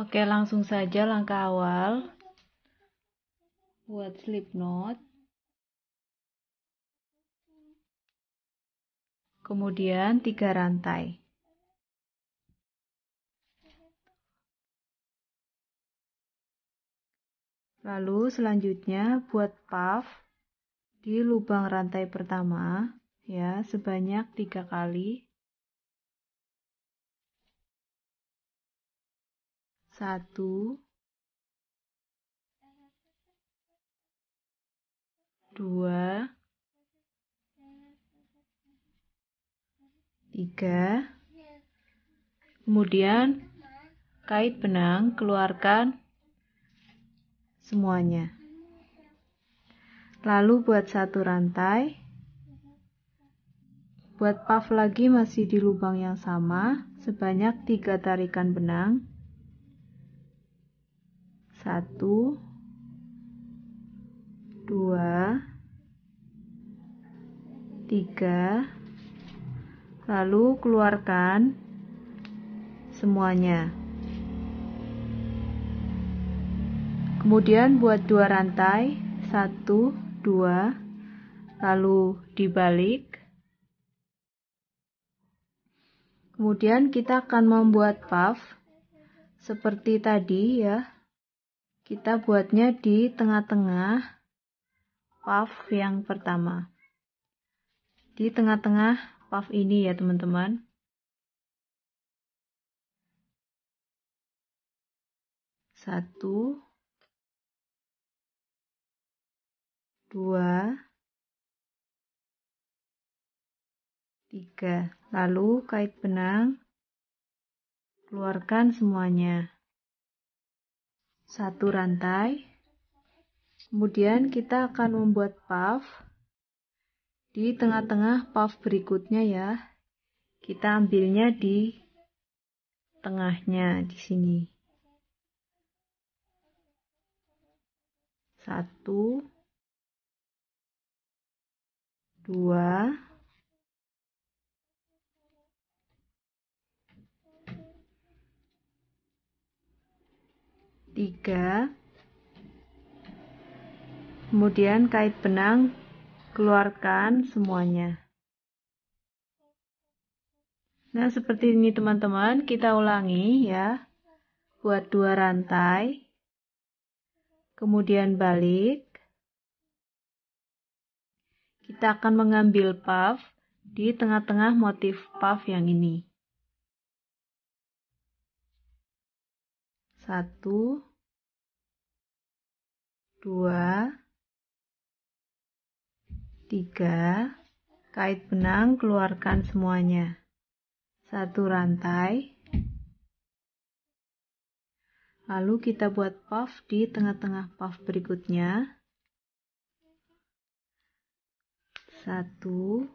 Oke, langsung saja langkah awal. Buat slip knot. Kemudian 3 rantai. Lalu selanjutnya buat puff di lubang rantai pertama ya, sebanyak 3 kali. 1, 2, 3. Kemudian kait benang, keluarkan semuanya. Lalu buat 1 rantai. Buat puff lagi masih di lubang yang sama, sebanyak 3 tarikan benang. 1, 2, 3. Lalu keluarkan semuanya. Kemudian buat 2 rantai, 1, 2, lalu dibalik. Kemudian kita akan membuat puff seperti tadi ya. Kita buatnya di tengah-tengah puff yang pertama. Di tengah-tengah puff ini ya teman-teman. 1, 2, 3. Lalu kait benang, keluarkan semuanya. 1 rantai. Kemudian kita akan membuat puff di tengah-tengah puff berikutnya ya. Kita ambilnya di tengahnya di sini. 1, 2, 3. Kemudian kait benang, keluarkan semuanya. Nah, seperti ini teman-teman, kita ulangi ya. Buat 2 rantai. Kemudian balik. Kita akan mengambil puff di tengah-tengah motif puff yang ini. 1, 2, 3. Kait benang, keluarkan semuanya. 1 rantai. Lalu kita buat puff di tengah-tengah puff berikutnya. 1,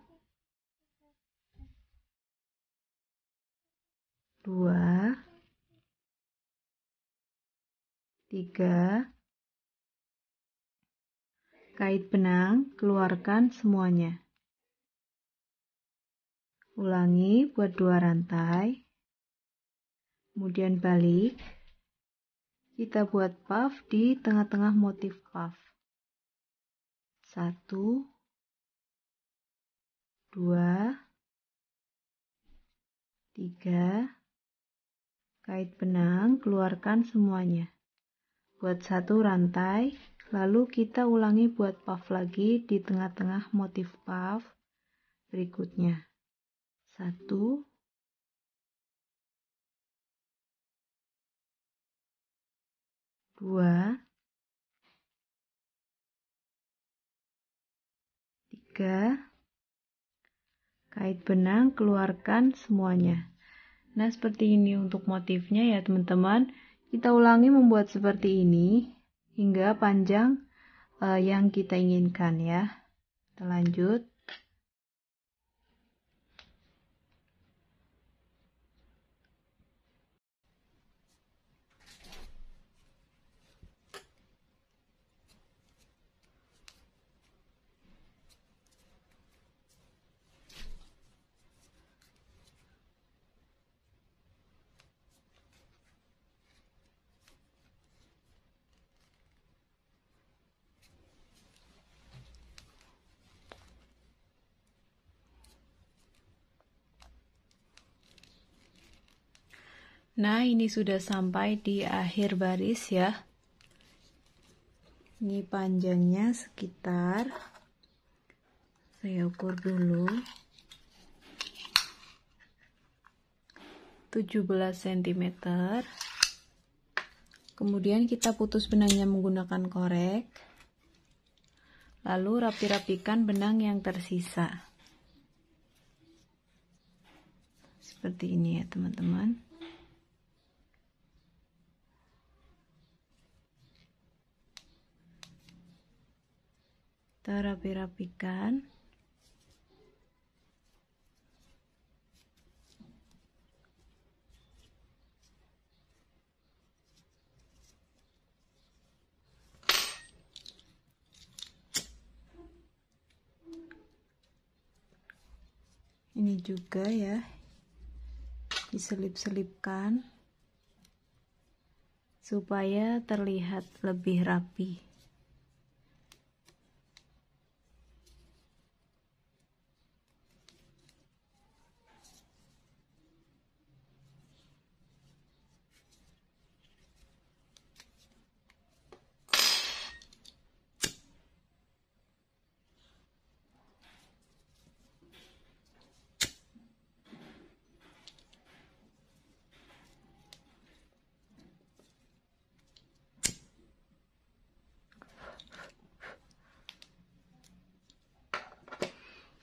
2, 3. Kait benang, keluarkan semuanya. Ulangi buat 2 rantai. Kemudian balik. Kita buat puff di tengah-tengah motif puff. 1, 2, 3. Kait benang, keluarkan semuanya. Buat 1 rantai, lalu kita ulangi buat puff lagi di tengah-tengah motif puff berikutnya. 1, 2, 3. Kait benang, keluarkan semuanya. Nah, seperti ini untuk motifnya ya teman-teman. Kita ulangi membuat seperti ini hingga panjang yang kita inginkan ya. Kita lanjut. Nah, ini sudah sampai di akhir baris ya. Ini panjangnya sekitar, saya ukur dulu, 17 cm. Kemudian kita putus benangnya menggunakan korek. Lalu rapi-rapikan benang yang tersisa. Seperti ini ya teman-teman. Kita rapi-rapikan. Ini juga ya, diselip-selipkan supaya terlihat lebih rapi.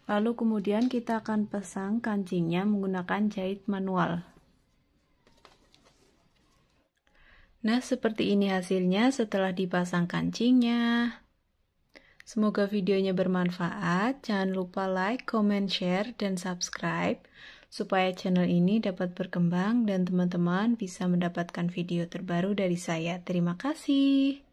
Lalu kemudian kita akan pasang kancingnya menggunakan jahit manual. Nah, seperti ini hasilnya setelah dipasang kancingnya. Semoga videonya bermanfaat. Jangan lupa like, comment, share, dan subscribe supaya channel ini dapat berkembang dan teman-teman bisa mendapatkan video terbaru dari saya. Terima kasih.